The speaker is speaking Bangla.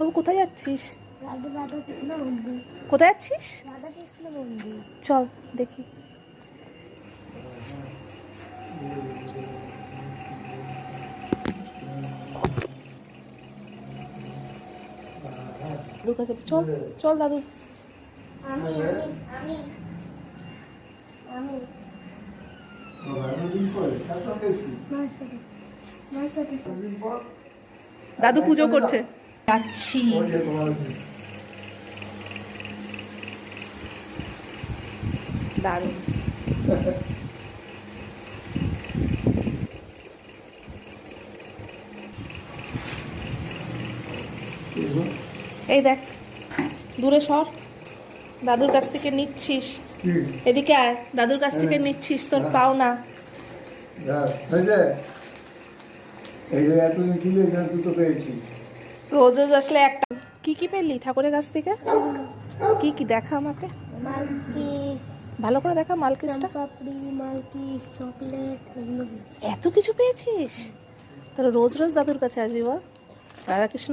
বাবু কোথায় যাচ্ছিস? কোথায় যাচ্ছিস? চল দেখি। দাদুর কাছে চল, চল দাদু। দাদু পুজো করছে। যাচ্ছি। দারুণ। এই দেখ, দূরে সর। দাদুর কাছ থেকে নিচ্ছিস, এদিকে আয়। দাদুর কাছ থেকে নিচ্ছিস, তোর পাও না। রোজ রোজ আসলে একটা। কি কি পেলি ঠাকুরের কাছ থেকে? কি কি দেখা আমাকে, ভালো করে দেখা। মালকিসটা, এত কিছু পেয়েছিস? তাহলে রোজ রোজ দাদুর কাছে আসবি বল। রাধাকৃষ্ণ